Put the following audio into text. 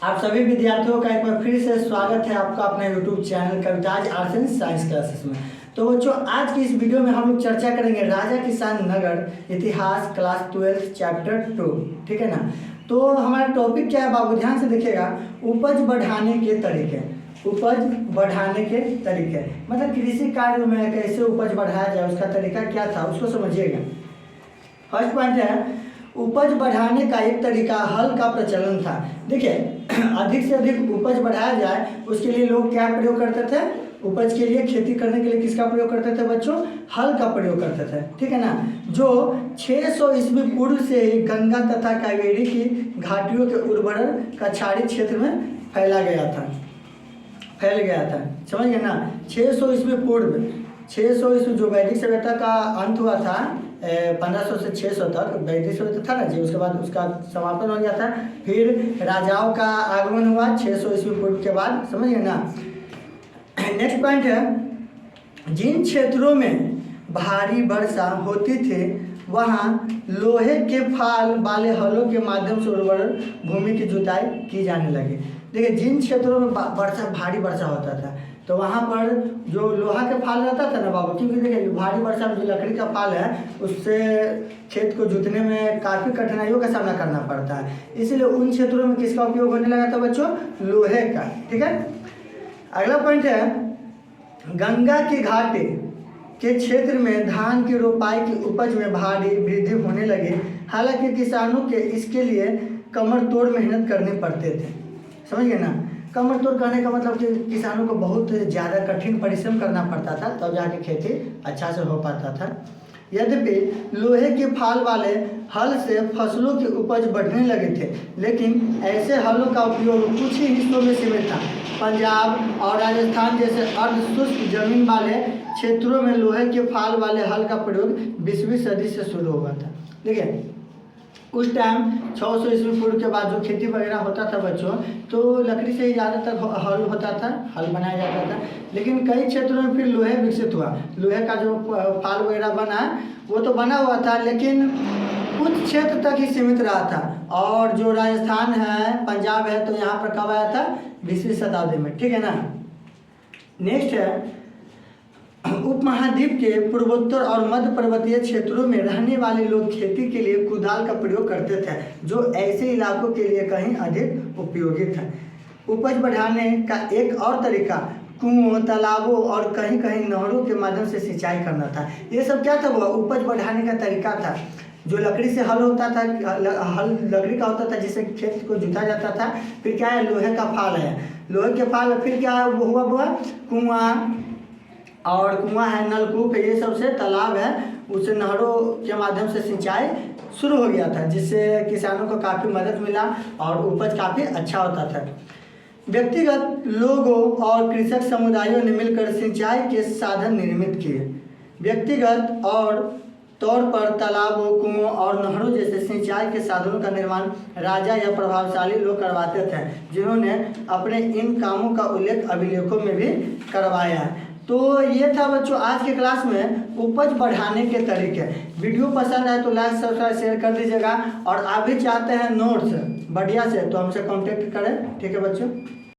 आप सभी विद्यार्थियों का एक बार फिर से स्वागत है आपका अपने YouTube channel Kavita's arts and science classes में। तो बच्चों, आज की इस वीडियो में हम लोग चर्चा करेंगे राजा किसान नगर इतिहास क्लास 12 चैप्टर 2। ठीक है ना। तो हमारा टॉपिक क्या है बाबू, ध्यान से देखिएगा। उपज बढ़ाने के तरीके। उपज बढ़ाने के तरीके मतलब कृषि कार्य में कैसे उपज बढ़ाया जाए, उसका तरीका क्या था उसको समझिएगा। फर्स्ट पॉइंट है, उपज बढ़ाने का एक तरीका हल का प्रचलन था। देखिए, अधिक से अधिक उपज बढ़ाया जाए उसके लिए लोग क्या प्रयोग करते थे? उपज के लिए, खेती करने के लिए किसका प्रयोग करते थे बच्चों? हल का प्रयोग करते थे। ठीक है ना। जो 600 ईस्वी पूर्व से ही गंगा तथा कावेरी की घाटियों के उर्वरण कछाड़ी क्षेत्र में फैल गया था। समझ गए ना। 600 ईस्वी पूर्व, 600 ईस्वी जो वैदिक सभ्यता का अंत हुआ था, 1500 से 600 तक वैदिक सभ्यता था ना जी, उसके बाद उसका समापन हो गया था। फिर राजाओं का आगमन हुआ 600 ईस्वी पूर्व के बाद। समझ गए ना। नेक्स्ट पॉइंट है, जिन क्षेत्रों में भारी वर्षा होती थी वहाँ लोहे के फाल वाले हलों के माध्यम से उर्वर भूमि की जुताई की जाने लगी। देखिए, जिन क्षेत्रों में भारी वर्षा होता था तो वहाँ पर जो लोहा के फाल रहता था ना बाबू, क्योंकि देखिए भारी वर्षा में जो लकड़ी का फाल है उससे खेत को जोतने में काफ़ी कठिनाइयों का सामना करना पड़ता है, इसीलिए उन क्षेत्रों में किसका उपयोग होने लगा था बच्चों? लोहे का। ठीक है। अगला पॉइंट है, गंगा की घाटी के क्षेत्र में धान की रोपाई की उपज में भारी वृद्धि होने लगी। हालांकि किसानों के इसके लिए कमर तोड़ मेहनत करनी पड़ते थे। समझ गए ना। कमर तोड़ करने का मतलब कि किसानों को बहुत ज़्यादा कठिन परिश्रम करना पड़ता था, तब जाके खेती अच्छा से हो पाता था। यद्यपि लोहे के फाल वाले हल से फसलों की उपज बढ़ने लगे थे, लेकिन ऐसे हलों का उपयोग कुछ ही हिस्सों में सीमित था। पंजाब और राजस्थान जैसे अर्धशुष्क जमीन वाले क्षेत्रों में लोहे के फाल वाले हल का प्रयोग 20वीं सदी से शुरू हुआ था। देखिए, उस टाइम 600 ईस्वी पूर्व के बाद जो खेती वगैरह होता था बच्चों, तो लकड़ी से ही ज़्यादातर हल होता था, हल बनाया जाता था। लेकिन कई क्षेत्रों में फिर लोहे विकसित हुआ। लोहे का जो फाल वगैरह बना वो तो बना हुआ था, लेकिन कुछ क्षेत्र तक ही सीमित रहा था। और जो राजस्थान है, पंजाब है, तो यहाँ पर कब आया था? 20वीं शताब्दी में। ठीक है ना। नेक्स्ट है, उपमहाद्वीप के पूर्वोत्तर और मध्य पर्वतीय क्षेत्रों में रहने वाले लोग खेती के लिए कुदाल का प्रयोग करते थे, जो ऐसे इलाकों के लिए कहीं अधिक उपयोगी था। उपज बढ़ाने का एक और तरीका कुओं, तालाबों और कहीं कहीं नहरों के माध्यम से सिंचाई करना था। ये सब क्या था? वो उपज बढ़ाने का तरीका था। जो लकड़ी से हल होता था, हल लकड़ी का होता था जिससे खेत को जुता जाता था। फिर क्या है? लोहे का फाल है, लोहे के फाल। फिर क्या है? वो हुआ कुआं, और कुआं है, नलकूप है, ये सब से तालाब है, उससे नहरों के माध्यम से सिंचाई शुरू हो गया था, जिससे किसानों को काफ़ी मदद मिला और उपज काफ़ी अच्छा होता था। व्यक्तिगत लोगों और कृषक समुदायों ने मिलकर सिंचाई के साधन निर्मित किए। व्यक्तिगत और तौर पर तालाबों, कुओं और नहरों जैसे सिंचाई के साधनों का निर्माण राजा या प्रभावशाली लोग करवाते थे, जिन्होंने अपने इन कामों का उल्लेख अभिलेखों में भी करवाया है। तो ये था बच्चों आज के क्लास में उपज बढ़ाने के तरीके। वीडियो पसंद आए तो लाइक सब्सक्राइब शेयर कर दीजिएगा, और आप भी चाहते हैं नोट्स बढ़िया से तो हमसे कांटेक्ट करें। ठीक है बच्चों।